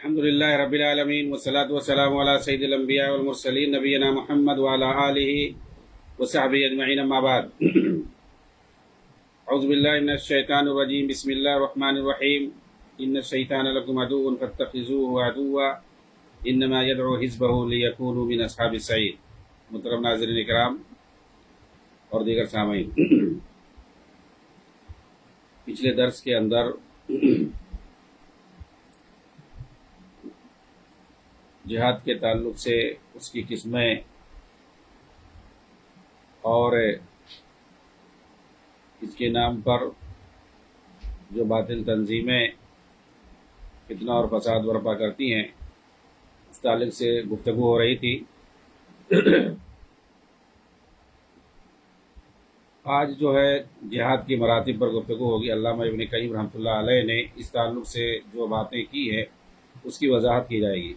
الحمد للہ رب العالمین والصلاة والسلام علی سید الانبیاء والمرسلین نبینا محمد وعلی آلہ وصحبہ اجمعین اما بعد اعوذ باللہ من الشیطان الرجیم بسم اللہ الرحمن الرحیم ان الشیطان لکم عدو فاتخذوه عدوا انما يدعو حزبه لیکونوا من اصحاب السعیر۔ محترم ناظرین اکرام اور دیگر سامعین، پچھلے درس کے اندر جہاد کے تعلق سے اس کی قسمیں اور اس کے نام پر جو باطل تنظیمیں فتنہ اور فساد برپا کرتی ہیں اس تعلق سے گفتگو ہو رہی تھی۔ آج جو ہے جہاد کی مراتب پر گفتگو ہوگی۔ علامہ ابن قیم رحمۃ اللہ علیہ نے اس تعلق سے جو باتیں کی ہیں اس کی وضاحت کی جائے گی۔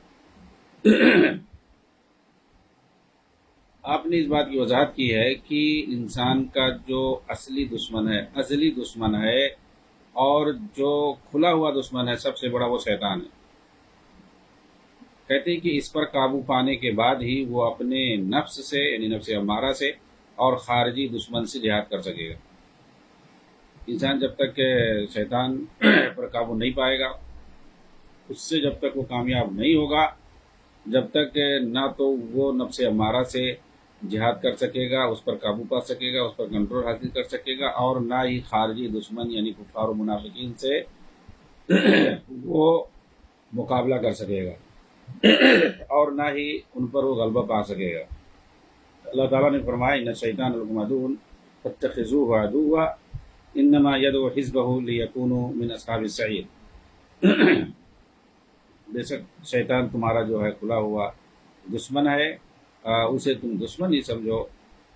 آپ نے اس بات کی وضاحت کی ہے کہ انسان کا جو ازلی دشمن ہے اور جو کھلا ہوا دشمن ہے سب سے بڑا وہ شیطان ہے۔ کہتے ہیں کہ اس پر قابو پانے کے بعد ہی وہ اپنے نفس سے یعنی نفس امارہ سے اور خارجی دشمن سے جہاد کر سکے گا۔ انسان جب تک شیطان پر قابو نہیں پائے گا، اس سے جب تک وہ کامیاب نہیں ہوگا، جب تک نہ تو وہ نفس امارہ سے جہاد کر سکے گا، اس پر قابو پا سکے گا، اس پر کنٹرول حاصل کر سکے گا، اور نہ ہی خارجی دشمن یعنی کفار و منافقین سے وہ مقابلہ کر سکے گا اور نہ ہی ان پر وہ غلبہ پا سکے گا۔ اللہ تعالیٰ نے فرمایا ان الشیطان لکم عدو فاتخذوه عدوا انما يدعو حزبه لیکونوا من اصحاب السعیر۔ بے شک شیطان تمہارا جو ہے کھلا ہوا دشمن ہے، اسے تم دشمن ہی سمجھو،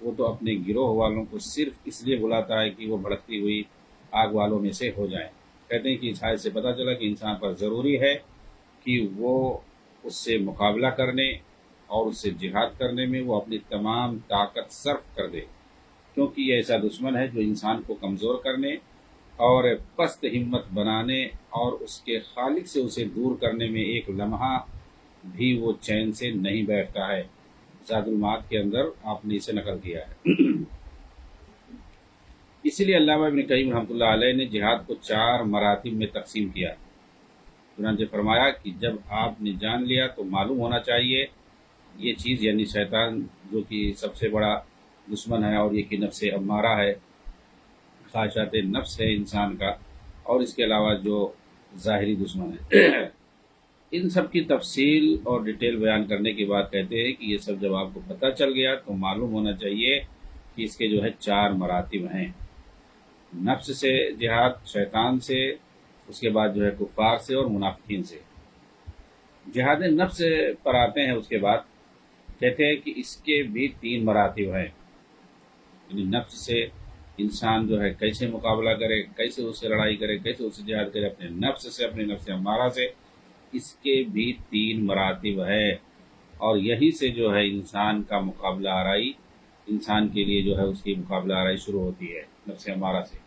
وہ تو اپنے گروہ والوں کو صرف اس لیے بلاتا ہے کہ وہ بھڑکتی ہوئی آگ والوں میں سے ہو جائیں۔ کہتے ہیں کہ اس حادثے سے پتہ چلا کہ انسان پر ضروری ہے کہ وہ اس سے مقابلہ کرنے اور اس سے جہاد کرنے میں وہ اپنی تمام طاقت صرف کر دے، کیونکہ یہ ایسا دشمن ہے جو انسان کو کمزور کرنے اور پست ہمت بنانے اور اس کے خالق سے اسے دور کرنے میں ایک لمحہ بھی وہ چین سے نہیں بیٹھتا ہے۔ زاد المعاد کے اندر آپ نے اسے نقل کیا ہے۔ اسی لیے علامہ ابن قیم رحمۃ اللہ علیہ نے جہاد کو 4 مراتب میں تقسیم کیا۔ چنانچہ فرمایا کہ جب آپ نے جان لیا تو معلوم ہونا چاہیے یہ چیز یعنی شیطان جو کہ سب سے بڑا دشمن ہے اور یہ کہ نفس امارہ ہے، خواہشات نفس ہے انسان کا، اور اس کے علاوہ جو ظاہری دشمن ہے، ان سب کی تفصیل اور ڈیٹیل بیان کرنے کے بعد کہتے ہیں کہ یہ سب جب آپ کو پتہ چل گیا تو معلوم ہونا چاہیے کہ اس کے جو ہے 4 مراتب ہیں۔ نفس سے جہاد، شیطان سے، اس کے بعد جو ہے کفار سے اور منافقین سے۔ جہاد نفس پر آتے ہیں، اس کے بعد کہتے ہیں کہ اس کے بھی 3 مراتب ہیں، یعنی نفس سے انسان جو ہے کیسے مقابلہ کرے، کیسے اس سے لڑائی کرے، کیسے اس سے جہاد کرے، اپنے نفس سے، اپنے نفس امارہ سے، اس کے بھی 3 مراتب ہے۔ اور یہی سے جو ہے انسان کا مقابلہ آرائی، انسان کے لیے جو ہے اس کی مقابلہ آرائی شروع ہوتی ہے نفس امارہ سے۔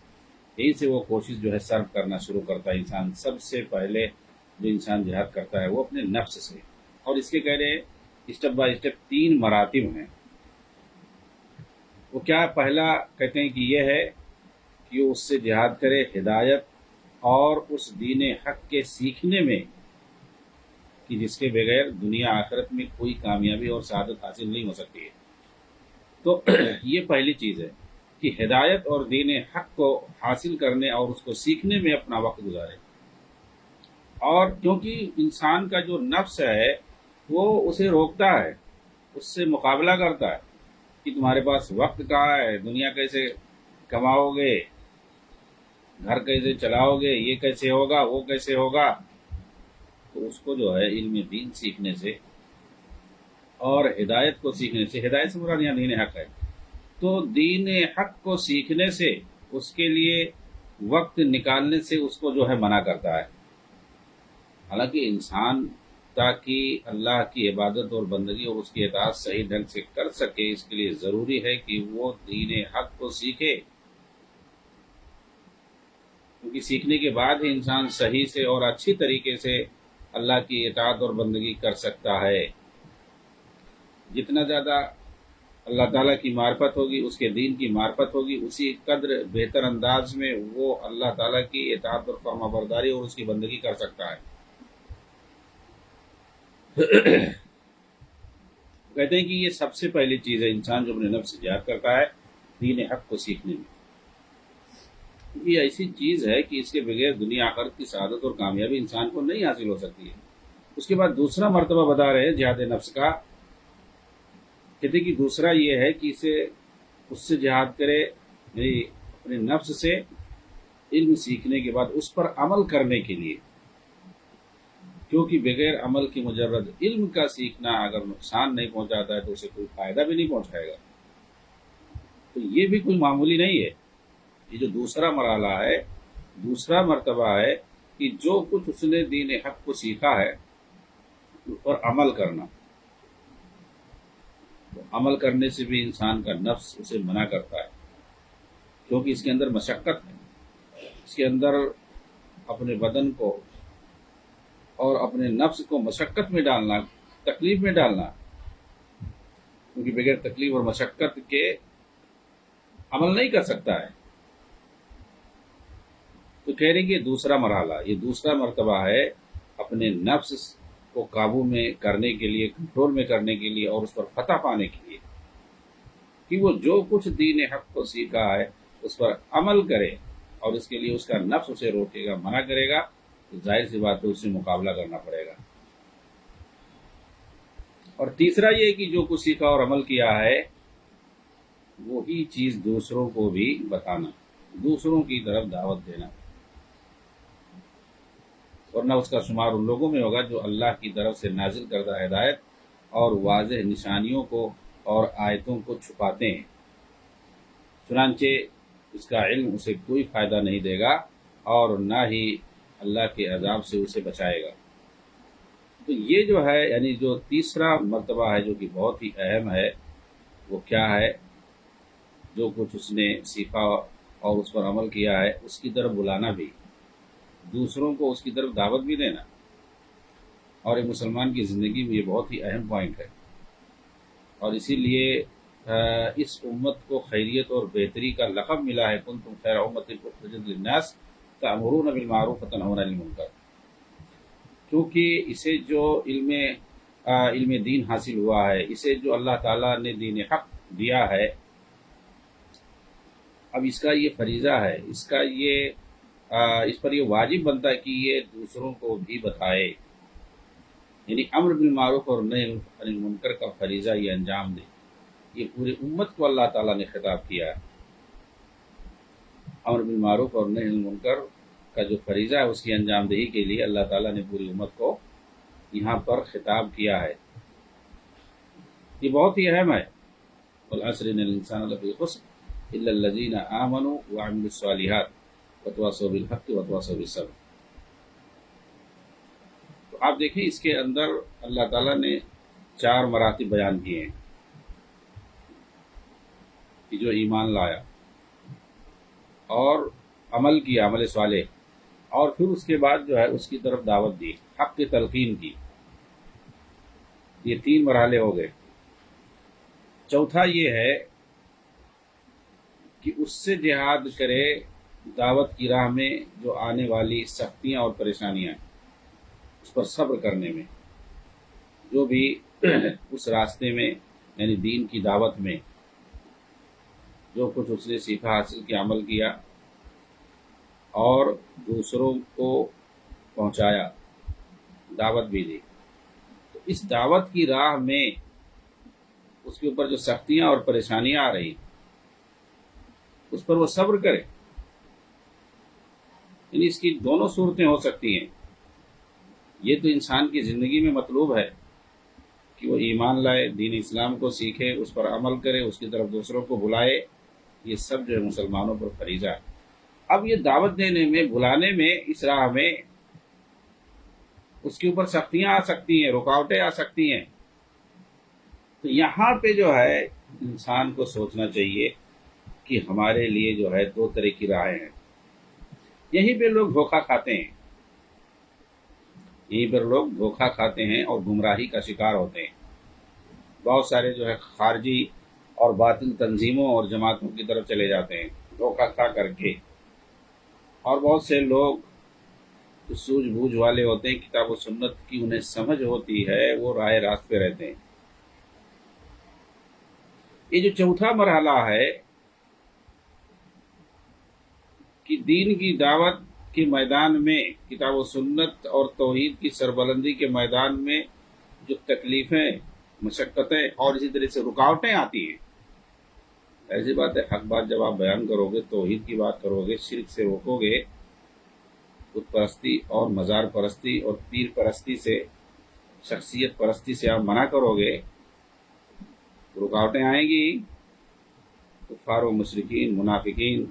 یہی سے وہ کوشش جو ہے صرف کرنا شروع کرتا ہے انسان۔ سب سے پہلے جو انسان جہاد کرتا ہے وہ اپنے نفس سے، اور اس کے کہہ رہے اسٹیپ بائی اسٹیپ 3 مراتب ہیں۔ وہ کیا؟ پہلا کہتے ہیں کہ یہ ہے کہ وہ اس سے جہاد کرے ہدایت اور اس دین حق کے سیکھنے میں کہ جس کے بغیر دنیا آخرت میں کوئی کامیابی اور سعادت حاصل نہیں ہو سکتی ہے۔ تو یہ پہلی چیز ہے کہ ہدایت اور دین حق کو حاصل کرنے اور اس کو سیکھنے میں اپنا وقت گزارے۔ اور کیونکہ انسان کا جو نفس ہے وہ اسے روکتا ہے، اس سے مقابلہ کرتا ہے کہ تمہارے پاس وقت کہاں ہے، دنیا کیسے کماؤ گے، گھر کیسے چلاؤ گے، یہ کیسے ہوگا، وہ کیسے ہوگا۔ تو اس کو جو ہے علم دین سیکھنے سے اور ہدایت کو سیکھنے سے، ہدایت سے مراد یہاں دین حق ہے، تو دین حق کو سیکھنے سے اس کے لیے وقت نکالنے سے اس کو جو ہے منع کرتا ہے۔ حالانکہ انسان تاکہ اللہ کی عبادت اور بندگی اور اس کی اطاعت صحیح ڈھنگ سے کر سکے، اس کے لیے ضروری ہے کہ وہ دین حق کو سیکھے، کیونکہ سیکھنے کے بعد ہی انسان صحیح سے اور اچھی طریقے سے اللہ کی اطاعت اور بندگی کر سکتا ہے۔ جتنا زیادہ اللہ تعالیٰ کی معرفت ہوگی، اس کے دین کی معرفت ہوگی، اسی قدر بہتر انداز میں وہ اللہ تعالیٰ کی اطاعت اور فرما برداری اور اس کی بندگی کر سکتا ہے۔ کہتے ہیں کہ یہ سب سے پہلی چیز ہے انسان جو اپنے نفس سے جہاد کرتا ہے دین حق کو سیکھنے میں۔ یہ ایسی چیز ہے کہ اس کے بغیر دنیا آخرت کی سعادت اور کامیابی انسان کو نہیں حاصل ہو سکتی ہے۔ اس کے بعد دوسرا مرتبہ بتا رہے ہیں جہاد نفس کا، کہتے ہیں کہ دوسرا یہ ہے کہ اس سے جہاد کرے، یعنی اپنے نفس سے علم سیکھنے کے بعد اس پر عمل کرنے کے لیے، کیونکہ بغیر عمل کی مجرد علم کا سیکھنا اگر نقصان نہیں پہنچاتا ہے تو اسے کوئی فائدہ بھی نہیں پہنچائے گا۔ تو یہ بھی کوئی معمولی نہیں ہے۔ یہ جو دوسرا مرحلہ ہے، دوسرا مرتبہ ہے کہ جو کچھ اس نے دین حق کو سیکھا ہے اس پر عمل کرنا۔ تو عمل کرنے سے بھی انسان کا نفس اسے منع کرتا ہے، کیونکہ اس کے اندر مشقت ہے، اس کے اندر اپنے بدن کو اور اپنے نفس کو مشقت میں ڈالنا، تکلیف میں ڈالنا، کیونکہ بغیر تکلیف اور مشقت کے عمل نہیں کر سکتا ہے۔ تو کہہ رہے ہیں کہ دوسرا مرحلہ، یہ دوسرا مرتبہ ہے اپنے نفس کو قابو میں کرنے کے لیے، کنٹرول میں کرنے کے لیے اور اس پر فتح پانے کے لیے، کہ وہ جو کچھ دین حق کو سیکھا ہے اس پر عمل کرے، اور اس کے لیے اس کا نفس اسے روکے گا، منع کرے گا، تو ظاہر سی بات ہے اسے مقابلہ کرنا پڑے گا۔ اور تیسرا یہ کہ جو کچھ سیکھا اور عمل کیا ہے وہی چیز دوسروں کو بھی بتانا، دوسروں کی طرف دعوت دینا، ورنہ اس کا شمار ان لوگوں میں ہوگا جو اللہ کی طرف سے نازل کردہ ہدایت اور واضح نشانیوں کو اور آیتوں کو چھپاتے ہیں، چنانچہ اس کا علم اسے کوئی فائدہ نہیں دے گا اور نہ ہی اللہ کے عذاب سے اسے بچائے گا۔ تو یہ جو ہے، یعنی جو تیسرا مرتبہ ہے جو کہ بہت ہی اہم ہے، وہ کیا ہے؟ جو کچھ اس نے سیکھا اور اس پر عمل کیا ہے اس کی طرف بلانا بھی، دوسروں کو اس کی طرف دعوت بھی دینا، اور ایک مسلمان کی زندگی میں یہ بہت ہی اہم پوائنٹ ہے۔ اور اسی لیے اس امت کو خیریت اور بہتری کا لقب ملا ہے، کنتم خیر امۃ اخرجت للناس تأمرون بالمعروف وتنہون عن المنکر، کیونکہ اسے جو علم دین حاصل ہوا ہے، اسے جو اللہ تعالیٰ نے دین حق دیا ہے، اب اس کا یہ فریضہ ہے، اس پر یہ واجب بنتا ہے کہ یہ دوسروں کو بھی بتائے، یعنی امر بالمعروف اور نہی عن المنکر کا فریضہ یہ انجام دے۔ یہ پوری امت کو اللہ تعالیٰ نے خطاب کیا ہے۔ امر بالمعروف اور نہی عن المنکر کا جو فریضہ ہے اس کی انجام دہی کے لیے اللہ تعالیٰ نے پوری امت کو یہاں پر خطاب کیا ہے۔ یہ بہت ہی اہم ہے۔ والعصر ان الانسان لفی خسر الا الذین آمنوا وعملوا الصالحات وتواصوا بالحق وتواصوا بالصبر۔ تو آپ دیکھیں اس کے اندر اللہ تعالیٰ نے 4 مراتب بیان کیے ہیں کہ جو ایمان لایا اور عمل کیا، عمل صالح، اور پھر اس کے بعد جو ہے اس کی طرف دعوت دی، حق کی تلقین کی، یہ 3 مرحلے ہو گئے۔ چوتھا یہ ہے کہ اس سے جہاد کرے دعوت کی راہ میں جو آنے والی سختیاں اور پریشانیاں ہیں اس پر صبر کرنے میں، جو بھی اس راستے میں یعنی دین کی دعوت میں جو کچھ اس نے سیکھا، حاصل کیا، عمل کیا اور دوسروں کو پہنچایا، دعوت بھی دی، تو اس دعوت کی راہ میں اس کے اوپر جو سختیاں اور پریشانیاں آ رہی اس پر وہ صبر کرے۔ یعنی اس کی دونوں صورتیں ہو سکتی ہیں۔ یہ تو انسان کی زندگی میں مطلوب ہے کہ وہ ایمان لائے، دین اسلام کو سیکھے، اس پر عمل کرے، اس کی طرف دوسروں کو بلائے، یہ سب جو ہے مسلمانوں پر فریضہ ہے۔ اب یہ دعوت دینے میں، بلانے میں، اس راہ میں اس کے اوپر سختیاں آ سکتی ہیں، رکاوٹیں آ سکتی ہیں، تو یہاں پہ جو ہے انسان کو سوچنا چاہیے کہ ہمارے لیے جو ہے 2 طرح کی راہیں ہیں۔ یہیں پہ لوگ دھوکہ کھاتے ہیں، یہیں پر لوگ دھوکہ کھاتے ہیں اور گمراہی کا شکار ہوتے ہیں. بہت سارے جو ہے خارجی اور باطل تنظیموں اور جماعتوں کی طرف چلے جاتے ہیں دھوکہ کھا کر کے، اور بہت سے لوگ جو سوجھ بوجھ والے ہوتے ہیں، کتاب و سنت کی انہیں سمجھ ہوتی ہے، وہ راہ راست پہ رہتے ہیں. یہ جو چوتھا مرحلہ ہے کہ دین کی دعوت کے میدان میں، کتاب و سنت اور توحید کی سربلندی کے میدان میں جو تکلیفیں، مشقتیں اور اسی طرح سے رکاوٹیں آتی ہیں، ایسی بات ہے. حق بات جب آپ بیان کرو گے، توحید کی بات کرو گے، شرک سے روکو گے، بت پرستی اور مزار پرستی اور پیر پرستی سے، شخصیت پرستی سے آپ منع کرو گے، رکاوٹیں آئیں گی. کفار و مشرکین، منافقین،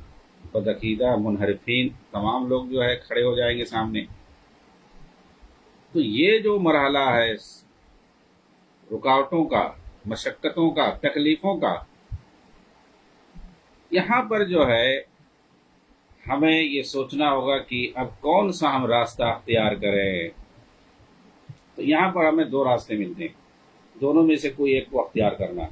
بدعقیدہ، منحرفین تمام لوگ جو ہے کھڑے ہو جائیں گے سامنے. تو یہ جو مرحلہ ہے رکاوٹوں کا، مشقتوں کا، تکلیفوں کا، یہاں پر جو ہے ہمیں یہ سوچنا ہوگا کہ اب کون سا ہم راستہ اختیار کریں. تو یہاں پر ہمیں دو راستے ملتے ہیں، دونوں میں سے کوئی ایک کو اختیار کرنا.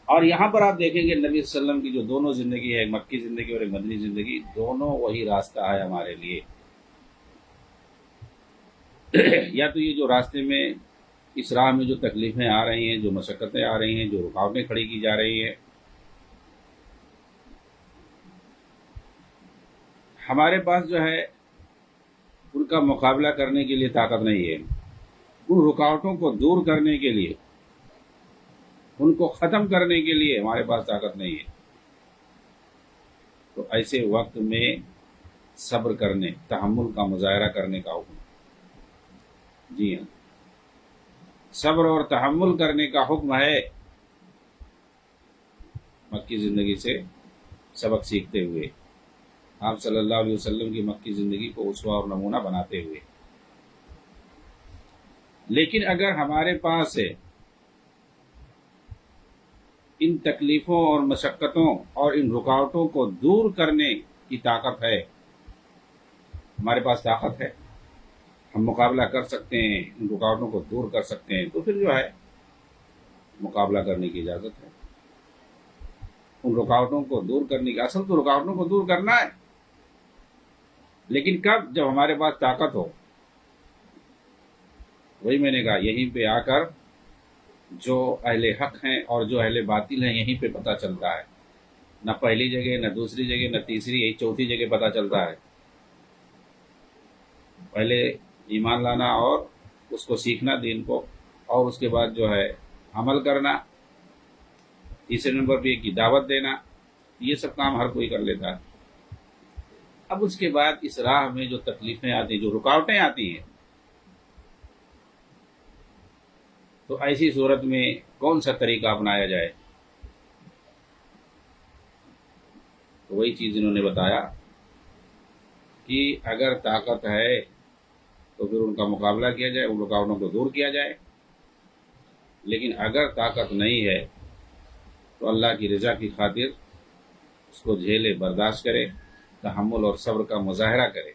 اور یہاں پر آپ دیکھیں گے نبی صلی اللہ علیہ وسلم کی جو دونوں زندگی ہے، ایک مکی زندگی اور ایک مدنی زندگی، دونوں وہی راستہ ہے ہمارے لیے. یا تو یہ جو راستے میں، اس راہ میں جو تکلیفیں آ رہی ہیں، جو مشقتیں آ رہی ہیں، جو رکاوٹیں کھڑی کی جا رہی ہیں، ہمارے پاس جو ہے ان کا مقابلہ کرنے کے لیے طاقت نہیں ہے. ان رکاوٹوں کو دور کرنے کے لیے، ان کو ختم کرنے کے لیے ہمارے پاس طاقت نہیں ہے. تو ایسے وقت میں صبر کرنے، تحمل کا مظاہرہ کرنے کا حکم. جی ہاں، صبر اور تحمل کرنے کا حکم ہے، مکی زندگی سے سبق سیکھتے ہوئے، آپ صلی اللہ علیہ وسلم کی مکی زندگی کو اسوہ اور نمونہ بناتے ہوئے. لیکن اگر ہمارے پاس ان تکلیفوں اور مشقتوں اور ان رکاوٹوں کو دور کرنے کی طاقت ہے، ہمارے پاس طاقت ہے، ہم مقابلہ کر سکتے ہیں، ان رکاوٹوں کو دور کر سکتے ہیں، تو پھر جو ہے مقابلہ کرنے کی اجازت ہے. ان رکاوٹوں کو دور کرنے کی، اصل تو رکاوٹوں کو دور کرنا ہے، لیکن کب؟ جب ہمارے پاس طاقت ہو. وہی میں نے کہا، یہیں پہ آ کر جو اہل حق ہیں اور جو اہل باطل ہیں یہیں پہ پتہ چلتا ہے. نہ پہلی جگہ، نہ دوسری جگہ، نہ تیسری، یہی چوتھی جگہ پتہ چلتا ہے. پہلے ایمان لانا اور اس کو سیکھنا دین کو، اور اس کے بعد جو ہے عمل کرنا. تیسرے نمبر پہ کی دعوت دینا. یہ سب کام ہر کوئی کر لیتا ہے. اب اس کے بعد اس راہ میں جو تکلیفیں آتی ہیں، جو رکاوٹیں آتی ہیں، تو ایسی صورت میں کون سا طریقہ اپنایا جائے؟ تو وہی چیز انہوں نے بتایا کہ اگر طاقت ہے تو پھر ان کا مقابلہ کیا جائے، ان رکاوٹوں کو دور کیا جائے. لیکن اگر طاقت نہیں ہے تو اللہ کی رضا کی خاطر اس کو جھیلے، برداشت کرے، تحمل اور صبر کا مظاہرہ کرے.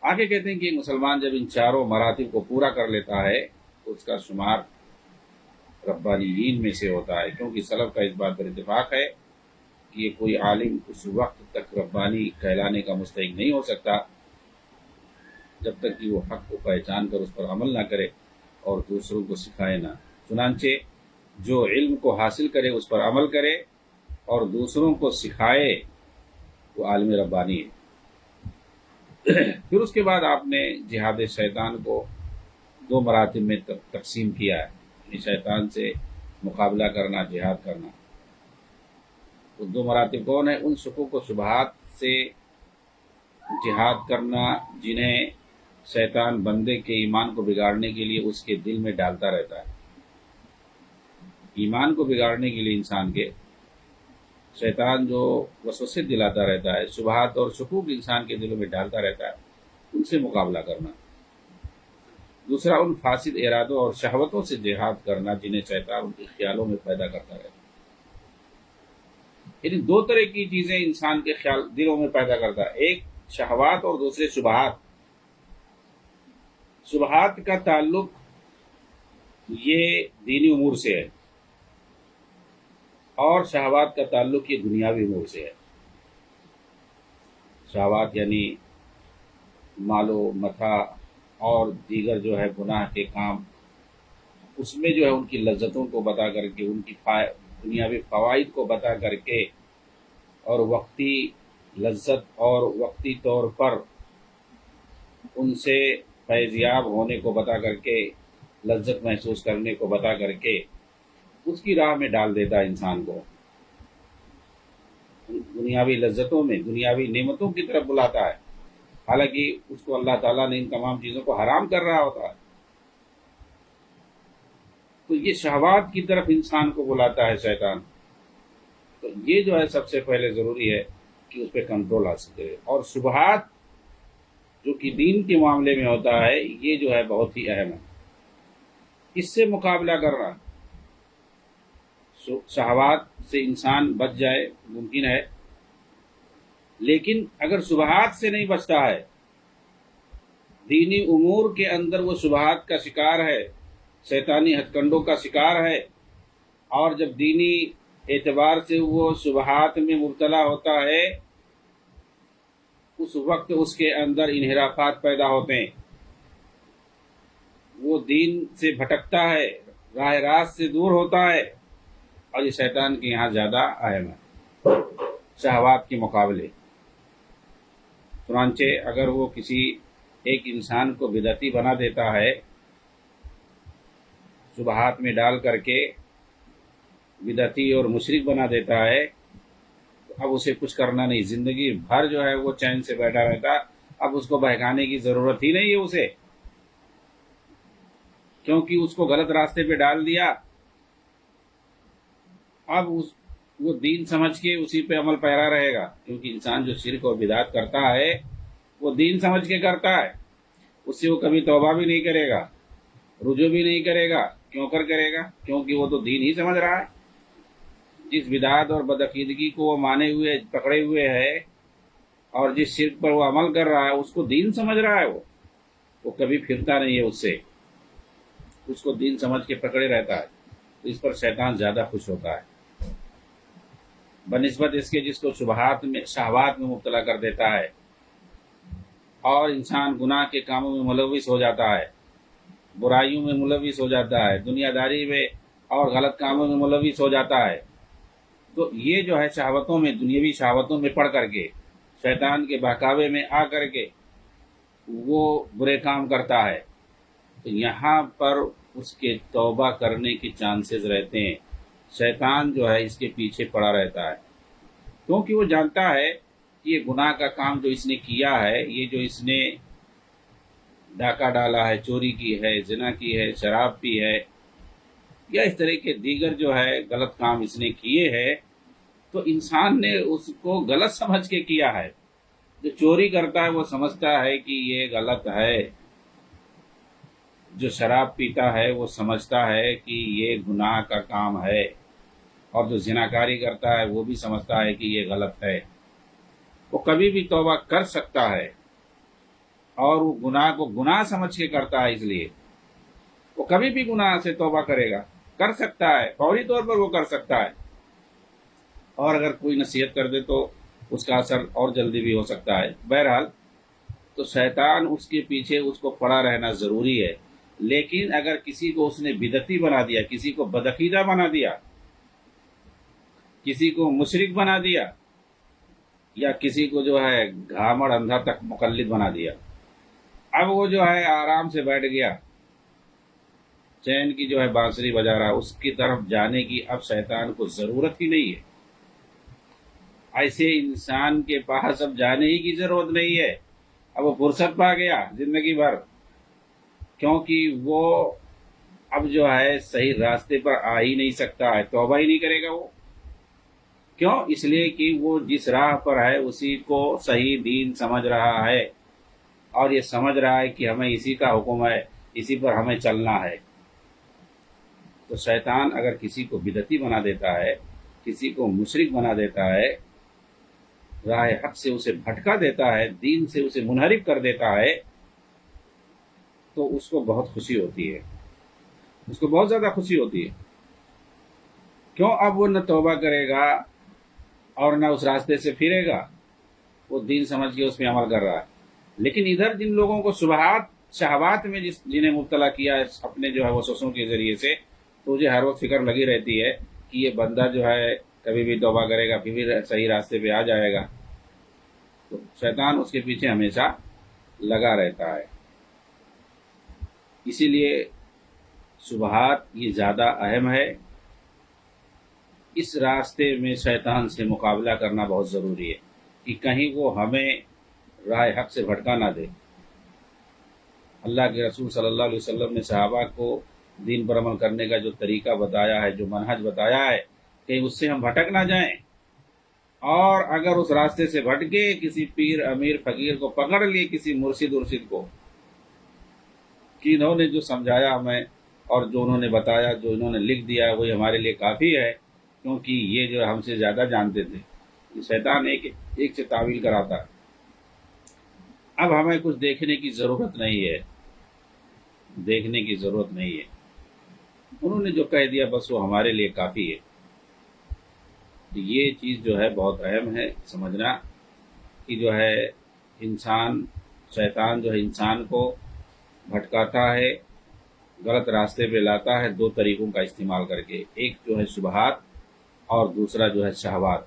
آگے کہتے ہیں کہ مسلمان جب ان چاروں مراتب کو پورا کر لیتا ہے تو اس کا شمار ربانیین میں سے ہوتا ہے، کیونکہ سلف کا اس بات پر اتفاق ہے کہ یہ کوئی عالم اس وقت تک ربانی کہلانے کا مستحق نہیں ہو سکتا جب تک کہ وہ حق کو پہچان کر اس پر عمل نہ کرے اور دوسروں کو سکھائے نہ. چنانچہ جو علم کو حاصل کرے اس پر عمل کرے اور دوسروں کو سکھائے، وہ عالم ربانی ہے. پھر اس کے بعد آپ نے جہاد شیطان کو دو مراتب میں تقسیم کیا ہے، یعنی شیطان سے مقابلہ کرنا، جہاد کرنا. وہ دو مراتب کون ہیں؟ ان شکوک و شبہات سے جہاد کرنا جنہیں شیطان بندے کے ایمان کو بگاڑنے کے لیے اس کے دل میں ڈالتا رہتا ہے. ایمان کو بگاڑنے کے لیے انسان کے شیطان جو وسوسے دلاتا رہتا ہے، شبہات اور شکوک انسان کے دلوں میں ڈالتا رہتا ہے، ان سے مقابلہ کرنا. دوسرا ان فاسد ارادوں اور شہوتوں سے جہاد کرنا جنہیں شیطان ان کے خیالوں میں پیدا کرتا رہتا ہے. یعنی دو طرح کی چیزیں انسان کے خیال دلوں میں پیدا کرتا ہے، ایک شہوات اور دوسرے شبہات. شبہات کا تعلق یہ دینی امور سے ہے، اور شہوات کا تعلق یہ دنیاوی امور سے ہے۔ شہوات یعنی مال و متاع اور دیگر جو ہے گناہ کے کام، اس میں جو ہے ان کی لذتوں کو بتا کر کے، ان کی دنیاوی فوائد کو بتا کر کے، اور وقتی لذت اور وقتی طور پر ان سے فیضیاب ہونے کو بتا کر کے، لذت محسوس کرنے کو بتا کر کے اس کی راہ میں ڈال دیتا ہے انسان کو، دنیاوی لذتوں میں، دنیاوی نعمتوں کی طرف بلاتا ہے، حالانکہ اس کو اللہ تعالیٰ نے ان تمام چیزوں کو حرام کر رہا ہوتا ہے۔ تو یہ شہوات کی طرف انسان کو بلاتا ہے شیطان۔ تو یہ جو ہے سب سے پہلے ضروری ہے کہ اس پہ کنٹرول حاصل کرے، اور شبہات جو کہ دین کے معاملے میں ہوتا ہے یہ جو ہے بہت ہی اہم ہے، اس سے مقابلہ کرنا۔ شہوات سے انسان بچ جائے ممکن ہے، لیکن اگر شبہات سے نہیں بچتا ہے، دینی امور کے اندر وہ شبہات کا شکار ہے، شیطانی ہتھ کنڈوں کا شکار ہے، اور جب دینی اعتبار سے وہ شبہات میں مبتلا ہوتا ہے، اس وقت اس کے اندر انحرافات پیدا ہوتے ہیں، وہ دین سے بھٹکتا ہے، راہ راست سے دور ہوتا ہے، اور یہ شیطان کے یہاں زیادہ اہم ہے شہوات کے مقابلے۔ چنانچہ اگر وہ کسی ایک انسان کو بدعتی بنا دیتا ہے، شبہات میں ڈال کر کے بدعتی اور مشرک بنا دیتا ہے، تو اب اسے کچھ کرنا نہیں، زندگی بھر جو ہے وہ چین سے بیٹھا رہتا، اب اس کو بہکانے کی ضرورت ہی نہیں ہے اسے، کیونکہ اس کو غلط راستے پہ ڈال دیا۔ اب وہ دین سمجھ کے اسی پہ عمل پیرا رہے گا، کیونکہ انسان جو شرک اور بدعت کرتا ہے وہ دین سمجھ کے کرتا ہے، اس سے وہ کبھی توبہ بھی نہیں کرے گا، رجوع بھی نہیں کرے گا۔ کیوں کرے گا؟ کیونکہ وہ تو دین ہی سمجھ رہا ہے۔ جس بدعت اور بدعقیدگی کو وہ مانے ہوئے پکڑے ہوئے ہے، اور جس شرک پر وہ عمل کر رہا ہے، اس کو دین سمجھ رہا ہے، وہ کبھی پھرتا نہیں ہے اس سے، اس کو دین سمجھ کے پکڑے رہتا ہے۔ تو اس پر شیطان زیادہ خوش ہوتا ہے بنسبت اس کے جس کو شبہات میں، شہوات میں مبتلا کر دیتا ہے، اور انسان گناہ کے کاموں میں ملوث ہو جاتا ہے، برائیوں میں ملوث ہو جاتا ہے، دنیا داری میں اور غلط کاموں میں ملوث ہو جاتا ہے۔ تو یہ جو ہے شہوتوں میں، دنیاوی شہوتوں میں پڑ کر کے، شیطان کے بہکاوے میں آ کر کے وہ برے کام کرتا ہے، تو یہاں پر اس کے توبہ کرنے کے چانسز رہتے ہیں۔ شیطان جو ہے اس کے پیچھے پڑا رہتا ہے، کیونکہ وہ جانتا ہے کہ یہ گناہ کا کام جو اس نے کیا ہے، یہ جو اس نے ڈاکہ ڈالا ہے، چوری کی ہے، زنا کی ہے، شراب پی ہے، یا اس طرح کے دیگر جو ہے غلط کام اس نے کیے ہیں، تو انسان نے اس کو غلط سمجھ کے کیا ہے۔ جو چوری کرتا ہے وہ سمجھتا ہے کہ یہ غلط ہے، جو شراب پیتا ہے وہ سمجھتا ہے کہ یہ گناہ کا کام ہے، اور جو زناکاری کرتا ہے وہ بھی سمجھتا ہے کہ یہ غلط ہے۔ وہ کبھی بھی توبہ کر سکتا ہے، اور وہ گناہ کو گناہ سمجھ کے کرتا ہے، اس لیے وہ کبھی بھی گناہ سے توبہ کرے گا، کر سکتا ہے، فوری طور پر وہ کر سکتا ہے، اور اگر کوئی نصیحت کر دے تو اس کا اثر اور جلدی بھی ہو سکتا ہے۔ بہرحال تو شیطان اس کے پیچھے اس کو پڑا رہنا ضروری ہے، لیکن اگر کسی کو اس نے بدعتی بنا دیا، کسی کو بدعقیدہ بنا دیا، کسی کو مشرک بنا دیا، یا کسی کو جو ہے گھامڑ اندھا تک مقلد بنا دیا، اب وہ جو ہے آرام سے بیٹھ گیا، چین کی جو ہے بانسری بجا رہا، اس کی طرف جانے کی اب شیطان کو ضرورت ہی نہیں ہے۔ ایسے انسان کے پاس اب جانے ہی کی ضرورت نہیں ہے، اب وہ فرصت پا گیا زندگی بھر، کیونکہ وہ اب جو ہے صحیح راستے پر آ ہی نہیں سکتا ہے، توبہ ہی نہیں کرے گا وہ۔ کیوں؟ اس لیے کہ وہ جس راہ پر ہے اسی کو صحیح دین سمجھ رہا ہے، اور یہ سمجھ رہا ہے کہ ہمیں اسی کا حکم ہے، اسی پر ہمیں چلنا ہے۔ تو شیطان اگر کسی کو بدعتی بنا دیتا ہے، کسی کو مشرک بنا دیتا ہے، راہ حق سے اسے بھٹکا دیتا ہے، دین سے اسے منحرف کر دیتا ہے، تو اس کو بہت خوشی ہوتی ہے، اس کو بہت زیادہ خوشی ہوتی ہے۔ کیوں؟ اب وہ نہ توبہ کرے گا اور نہ اس راستے سے پھرے گا، وہ دین سمجھ کے اس میں عمل کر رہا ہے۔ لیکن ادھر جن لوگوں کو شبہات شہوات میں جنہیں مبتلا کیا ہے اپنے جو ہے وسوسوں کے ذریعے سے، تو مجھے ہر وقت فکر لگی رہتی ہے کہ یہ بندہ جو ہے کبھی بھی توبہ کرے گا، پھر بھی صحیح راستے پہ آ جائے گا، تو شیطان اس کے پیچھے ہمیشہ لگا رہتا ہے۔ اسی لیے شبہات یہ زیادہ اہم ہے، اس راستے میں شیطان سے مقابلہ کرنا بہت ضروری ہے کہ کہیں وہ ہمیں راہ حق سے بھٹکا نہ دے۔ اللہ کے رسول صلی اللہ علیہ وسلم نے صحابہ کو دین پر عمل کرنے کا جو طریقہ بتایا ہے، جو منہج بتایا ہے، کہ اس سے ہم بھٹک نہ جائیں، اور اگر اس راستے سے بھٹکے، کسی پیر امیر فقیر کو پکڑ لیے، کسی مرشد ارشد کو، کہ انہوں نے جو سمجھایا ہمیں اور جو انہوں نے بتایا، جو انہوں نے لکھ دیا، وہی ہمارے لیے کافی ہے، کیونکہ یہ جو ہم سے زیادہ جانتے تھے۔ شیطان ایک سے تعویل کراتا ہے۔ اب ہمیں کچھ دیکھنے کی ضرورت نہیں ہے، دیکھنے کی ضرورت نہیں ہے، انہوں نے جو کہہ دیا بس وہ ہمارے لیے کافی ہے۔ یہ چیز جو ہے بہت اہم ہے سمجھنا کہ جو ہے شیطان جو ہے انسان کو بھٹکاتا ہے، غلط راستے پہ لاتا ہے دو طریقوں کا استعمال کر کے، ایک جو ہے شبہات اور دوسرا جو ہے شہوات۔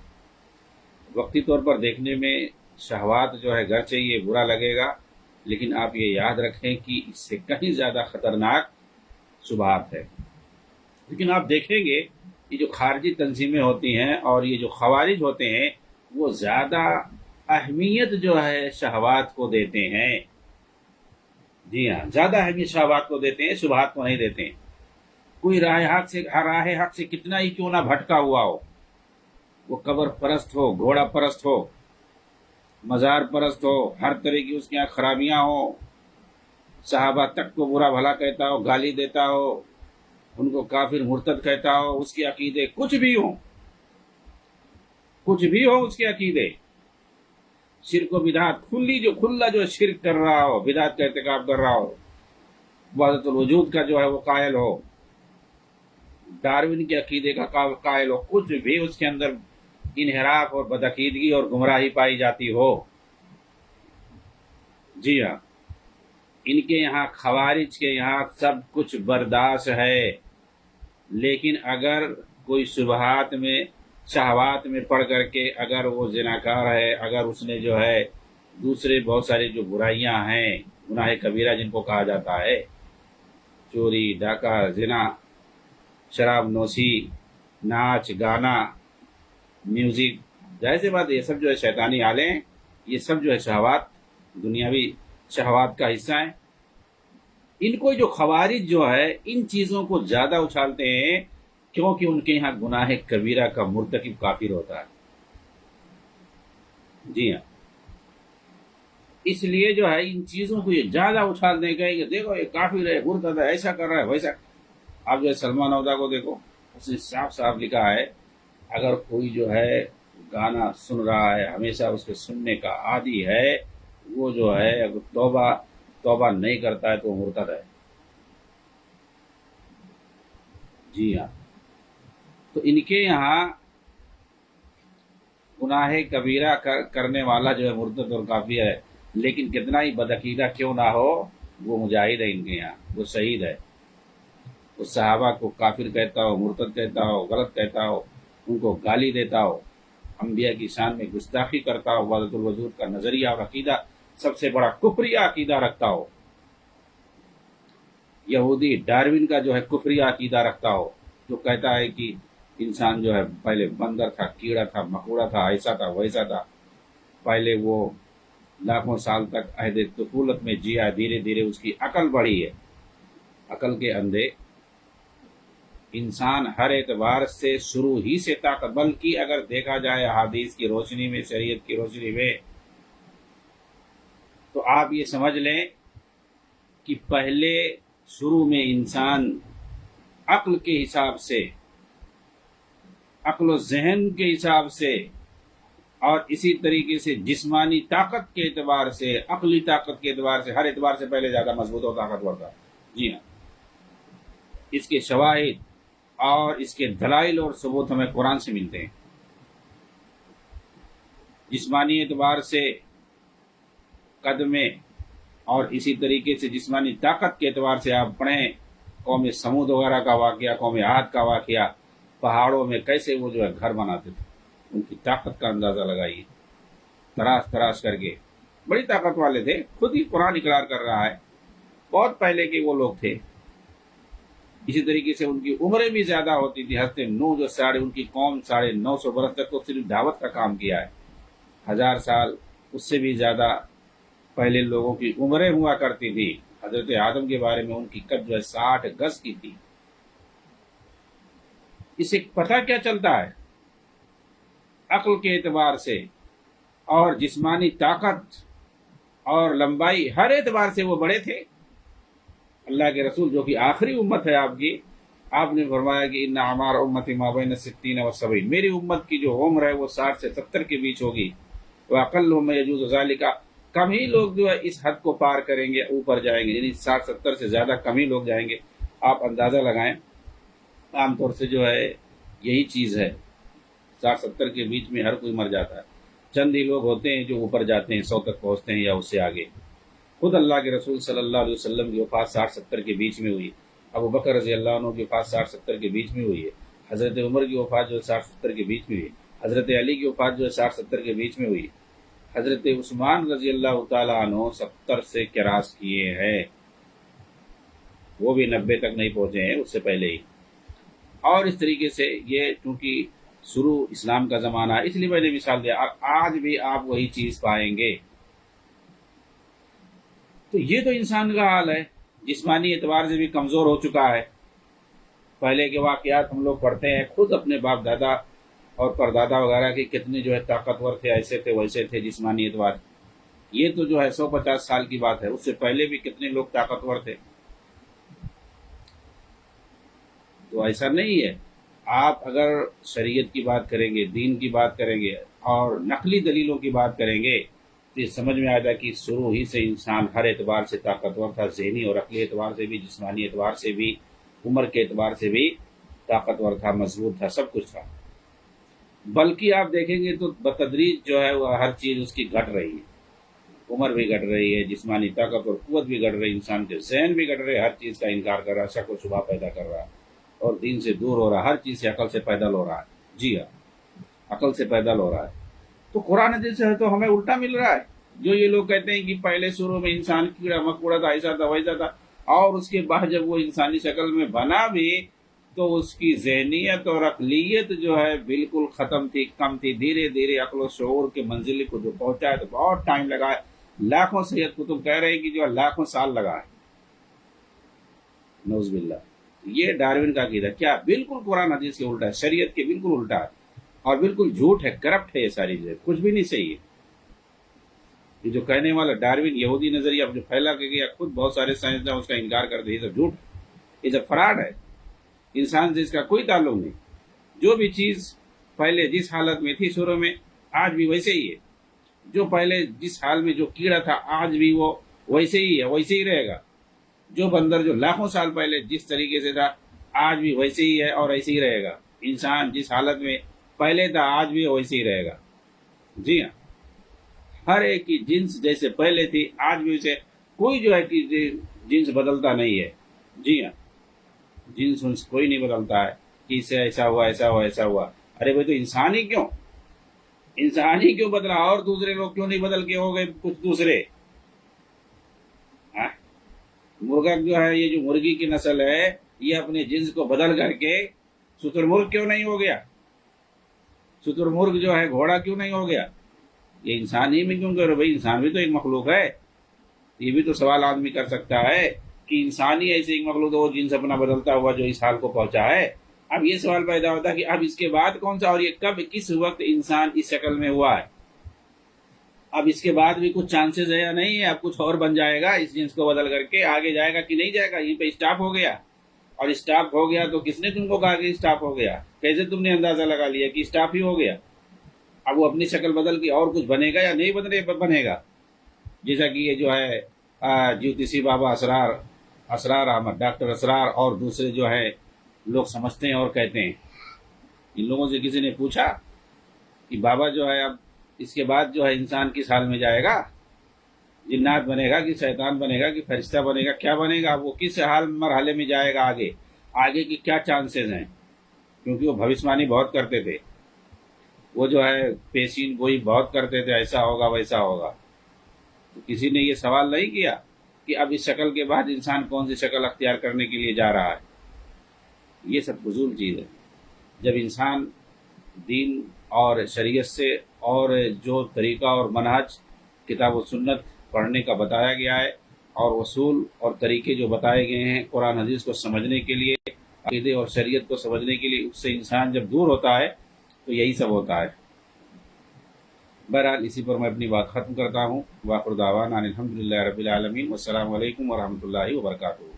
وقتی طور پر دیکھنے میں شہوات جو ہے گرچہ یہ برا لگے گا، لیکن آپ یہ یاد رکھیں کہ اس سے کہیں زیادہ خطرناک شبہات ہے۔ لیکن آپ دیکھیں گے یہ جو خارجی تنظیمیں ہوتی ہیں اور یہ جو خوارج ہوتے ہیں، وہ زیادہ اہمیت جو ہے شہوات کو دیتے ہیں۔ جی ہاں، زیادہ اہمیت شہوات کو دیتے ہیں، شبہات کو نہیں دیتے ہیں۔ کوئی راہ حق سے کتنا ہی کیوں نہ بھٹکا ہوا ہو، وہ قبر پرست ہو، گھوڑا پرست ہو، مزار پرست ہو، ہر طرح کی اس کے یہاں خرابیاں ہو، صحابہ تک کو برا بھلا کہتا ہو، گالی دیتا ہو، ان کو کافر مرتد کہتا ہو، اس کے عقیدے کچھ بھی ہو اس کے عقیدے، شرک و بدعت کھلا جو شرک کر رہا ہو، بدعت کا ارتکاب کر رہا ہو، وحدت الوجود کا جو ہے وہ قائل ہو، ڈاروین کے عقیدے کا قائل ہو، کچھ بھی اس کے اندر انحراف اور بدعقیدگی اور گمراہی پائی جاتی ہو، جی ہاں، ان کے یہاں خوارج کے یہاں سب کچھ برداشت ہے۔ لیکن اگر کوئی شہوات میں پڑ کر کے اگر وہ زناکار ہے، اگر اس نے جو ہے دوسرے بہت ساری جو برائیاں ہیں، گناہ کبیرہ جن کو کہا جاتا ہے، چوری، ڈاکہ، زنا، شراب نوشی، ناچ گانا، میوزک، ظاہر سی بات یہ سب جو ہے شیطانی آلے ہیں، یہ سب جو ہے شہوات، دنیاوی شہوات کا حصہ ہیں۔ ان کو جو خوارج جو ہے ان چیزوں کو زیادہ اچھالتے ہیں، کیونکہ ان کے یہاں گناہ کبیرہ کا مرتکب کافر ہوتا ہے، جی ہاں، اس لیے جو ہے ان چیزوں کو یہ زیادہ اچھال دیں گے کہ دیکھو یہ کافر ہے، مرتد ہے، ایسا کر رہا ہے، ویسا۔ آپ جو ہے سلمان عودہ کو دیکھو، اس نے صاف صاف لکھا ہے اگر کوئی جو ہے گانا سن رہا ہے، ہمیشہ اس کے سننے کا عادی ہے، وہ جو ہے اگر توبہ نہیں کرتا ہے تو وہ مرتد ہے، جی ہاں۔ تو ان کے یہاں گناہ کبیرہ کرنے والا جو ہے مرتد اور کافر ہے، لیکن کتنا ہی بدعقیدہ کیوں نہ ہو، وہ مجاہد ہے، ان کے یہاں وہ شہید ہے، وہ صحابہ کو کافر کہتا ہو، مرتد کہتا ہو، غلط کہتا ہو، ان کو گالی دیتا ہو، انبیاء کی شان میں گستاخی کرتا ہو، وحدت الوجود کا نظریہ اور عقیدہ سب سے بڑا کفریہ عقیدہ رکھتا ہو، یہودی ڈاروین کا جو ہے کفریہ عقیدہ رکھتا ہو، جو کہتا ہے کہ انسان جو ہے پہلے بندر تھا، کیڑا تھا، مکوڑا تھا، ایسا تھا، ویسا تھا، پہلے وہ لاکھوں سال تک عہد طفولت میں جیا، دھیرے دھیرے اس کی عقل بڑھی ہے، عقل کے اندھے انسان ہر اعتبار سے شروع ہی سے بلکہ اگر دیکھا جائے احادیث کی روشنی میں، شریعت کی روشنی میں، تو آپ یہ سمجھ لیں کہ پہلے شروع میں انسان عقل کے حساب سے، عقل و ذہن کے حساب سے اور اسی طریقے سے جسمانی طاقت کے اعتبار سے، عقلی طاقت کے اعتبار سے، ہر اعتبار سے پہلے زیادہ مضبوط اور طاقتور تھا۔ جی ہاں، اس کے شواہد اور اس کے دلائل اور ثبوت ہمیں قرآن سے ملتے ہیں۔ جسمانی اعتبار سے قد میں اور اسی طریقے سے جسمانی طاقت کے اعتبار سے آپ پڑھیں قوم سمود وغیرہ کا واقعہ، قوم عاد کا واقعہ، پہاڑوں میں کیسے وہ جو ہے گھر بناتے تھے، ان کی طاقت کا اندازہ لگائیے، تراش تراش کر کے، بڑی طاقت والے تھے، خود ہی قرآن اقرار کر رہا ہے، بہت پہلے کے وہ لوگ تھے۔ اسی طریقے سے ان کی عمریں بھی زیادہ ہوتی تھی۔ حضرت نوح جو ان کی قوم 950 برس تک تو صرف دعوت کا کام کیا ہے، 1000 سال اس سے بھی زیادہ پہلے لوگوں کی عمریں ہوا کرتی تھی۔ حضرت آدم کے بارے میں ان کی قد جو ہے 60 گز کی تھی۔ اسے پتہ کیا چلتا ہے؟ عقل کے اعتبار سے اور جسمانی طاقت اور لمبائی، ہر اعتبار سے وہ بڑے تھے۔ اللہ کے رسول جو کہ آخری امت ہے آپ کی، آپ نے فرمایا کہ ان اعمار امتی ما بین 60 و 70، میری امت کی جو عمر ہے وہ 60 سے 70 کے بیچ ہوگی۔ وَأَقَلُّهُمْ يَجُوزُ ذَلِكَ، کم ہی لوگ جو ہے اس حد کو پار کریں گے، اوپر جائیں گے، یعنی 60-70 سے زیادہ کم ہی لوگ جائیں گے۔ آپ اندازہ لگائیں، عام طور سے جو ہے یہی چیز ہے، 60-70 کے بیچ میں ہر کوئی مر جاتا ہے، چند ہی لوگ ہوتے ہیں جو اوپر جاتے ہیں، 100 تک پہنچتے ہیں یا اس سے آگے۔ خود اللہ کے رسول صلی اللہ علیہ وسلم کی وفات 60-70 کے بیچ میں ہوئی، ابو بکر رضی اللہ عنہ کی وفات 60-70 کے بیچ میں ہوئی ہے، حضرت عمر کی وفات جو ہے 60-70 کے بیچ میں ہوئی، حضرت علی کی وفات جو ہے 60-70 کے بیچ میں ہوئی، حضرت عثمان رضی اللہ تعالیٰ عنہ 70 سے کراس کیے ہیں، وہ بھی 90 تک نہیں پہنچے ہیں، اس سے پہلے ہی۔ اور اس طریقے سے یہ چونکہ شروع اسلام کا زمانہ ہے، اس لیے میں نے مثال دیا، اور آج بھی آپ وہی چیز پائیں گے۔ تو یہ تو انسان کا حال ہے، جسمانی اعتبار سے بھی کمزور ہو چکا ہے۔ پہلے کے واقعات ہم لوگ پڑھتے ہیں، خود اپنے باپ دادا اور پردادا وغیرہ کے کتنے جو ہے طاقتور تھے، ایسے تھے ویسے تھے جسمانی اعتبار۔ یہ تو جو ہے 150 سال کی بات ہے، اس سے پہلے بھی کتنے لوگ طاقتور تھے۔ تو ایسا نہیں ہے، آپ اگر شریعت کی بات کریں گے، دین کی بات کریں گے اور نقلی دلیلوں کی بات کریں گے تو یہ سمجھ میں آئے گا کہ شروع ہی سے انسان ہر اعتبار سے طاقتور تھا، ذہنی اور عقلی اعتبار سے بھی، جسمانی اعتبار سے بھی، عمر کے اعتبار سے بھی طاقتور تھا، مضبوط تھا، سب کچھ تھا۔ بلکہ آپ دیکھیں گے تو بتدریج جو ہے وہ ہر چیز اس کی گھٹ رہی ہے، عمر بھی گھٹ رہی ہے، جسمانی طاقت اور قوت بھی گھٹ رہی ہے، انسان کے ذہن بھی گھٹ رہے، ہر چیز کا انکار کر رہا ہے، شک و شبہ پیدا کر رہا ہے اور دین سے دور ہو رہا ہے، ہر چیز سے عقل سے پیدل ہو رہا ہے۔ جی ہاں، عقل سے پیدل ہو رہا ہے۔ تو قرآن حدیث سے تو ہمیں الٹا مل رہا ہے۔ جو یہ لوگ کہتے ہیں کہ پہلے شروع میں انسان کیڑا مکوڑا تھا، ایسا تھا ویسا تھا، اور اس کے بعد جب وہ انسانی شکل میں بنا بھی تو اس کی ذہنیت اور عقلیت جو ہے بالکل ختم تھی، کم تھی، دھیرے دھیرے عقل و شعور کے منزل کو جو پہنچا ہے تو بہت ٹائم لگا ہے، لاکھوں سید کتب کہہ رہے ہیں کہ جو لاکھوں سال لگا ہے، نعوذ باللہ۔ یہ ڈارون کا عقیدہ کیا بالکل قرآن حدیث کے الٹا ہے، شریعت کے بالکل الٹا ہے، اور بالکل جھوٹ ہے، کرپٹ ہے، یہ ساری چیزیں کچھ بھی نہیں صحیح ہے۔ یہ جو کہنے والا ڈاروین یہودی نظریہ جو پھیلا کے گیا، خود بہت سارے سائنسداں اس کا انکار کرتے ہیں، یہ سب جھوٹ، یہ سب فراڈ ہے، انسان سے اس کا کوئی تعلق نہیں۔ جو بھی چیز پہلے جس حالت میں تھی شروع میں، آج بھی ویسے ہی ہے، جو پہلے جس حال میں جو کیڑا تھا آج بھی وہ ویسے ہی ہے، ویسے ہی رہے گا۔ جو بندر جو لاکھوں سال پہلے جس طریقے سے تھا آج بھی ویسے ہی ہے اور ایسے ہی رہے گا۔ انسان جس حالت میں پہلے تھا آج بھی ویسے ہی رہے گا۔ جی ہاں، ہر ایک کی جنس جیسے پہلے تھی آج بھی اسے، کوئی جو ہے کہ جنس بدلتا نہیں ہے۔ جی ہاں، جنس کوئی نہیں بدلتا ہے کہ اس سے ایسا ہوا ایسا ہوا ایسا ہوا۔ ارے بھائی تو انسان ہی کیوں بدلا، اور دوسرے لوگ کیوں نہیں بدل کے ہو گئے کچھ دوسرے؟ مرغا جو ہے، یہ جو مرغی کی نسل ہے، یہ اپنے جنس کو بدل کر کے شتر مرغ کیوں نہیں ہو گیا؟ شتر مرغ جو ہے گھوڑا کیوں نہیں ہو گیا؟ یہ انسان ہی میں کیوں کرو بھائی؟ انسان بھی تو ایک مخلوق ہے۔ یہ بھی تو سوال آدمی کر سکتا ہے کہ انسان ہی ایسے ایک مخلوق ہے، وہ جنس اپنا بدلتا ہوا جو اس حال کو پہنچا ہے۔ اب یہ سوال پیدا ہوتا ہے کہ اب اس کے بعد کون سا، اور یہ کب کس وقت انسان اس شکل میں ہوا ہے؟ اب اس کے بعد بھی کچھ چانسز ہے یا نہیں ہے؟ اب کچھ اور بن جائے گا اس جنس کو بدل کر کے، آگے جائے گا کہ نہیں جائے گا؟ یہیں پہ اسٹاپ ہو گیا، اور اسٹاپ ہو گیا تو کس نے تم کو کہا کہ اسٹاپ ہو گیا؟ کیسے تم نے اندازہ لگا لیا کہ اسٹاپ ہی ہو گیا؟ اب وہ اپنی شکل بدل کے اور کچھ بنے گا یا نہیں بنے گا؟ جیسا کہ یہ جو ہے جیوتیسی بابا اسرار احمد، ڈاکٹر اسرار اور دوسرے جو ہے لوگ سمجھتے ہیں اور کہتے ہیں، ان لوگوں سے کسی نے پوچھا کہ بابا جو ہے اب اس کے بعد جو ہے انسان کس حال میں جائے گا؟ جنات بنے گا کہ شیطان بنے گا کہ فرشتہ بنے گا، کیا بنے گا؟ وہ کس حال مرحلے میں جائے گا؟ آگے کی کیا چانسز ہیں؟ کیونکہ وہ بھوشوانی بہت کرتے تھے، وہ جو ہے پیشین گوئی بہت کرتے تھے، ایسا ہوگا ویسا ہوگا. تو کسی نے یہ سوال نہیں کیا کہ اب اس شکل کے بعد انسان کون سی شکل اختیار کرنے کے لیے جا رہا ہے؟ یہ سب فضول چیز ہے. جب انسان دین اور شریعت سے اور جو طریقہ اور منہج کتاب و سنت پڑھنے کا بتایا گیا ہے اور اصول اور طریقے جو بتائے گئے ہیں قرآن حدیث کو سمجھنے کے لیے، عقیدے اور شریعت کو سمجھنے کے لیے، اس سے انسان جب دور ہوتا ہے تو یہی سب ہوتا ہے. بہرحال اسی پر میں اپنی بات ختم کرتا ہوں. وآخر دعوانا ان الحمد للہ رب العالمین، والسلام علیکم ورحمۃ اللہ وبرکاتہ.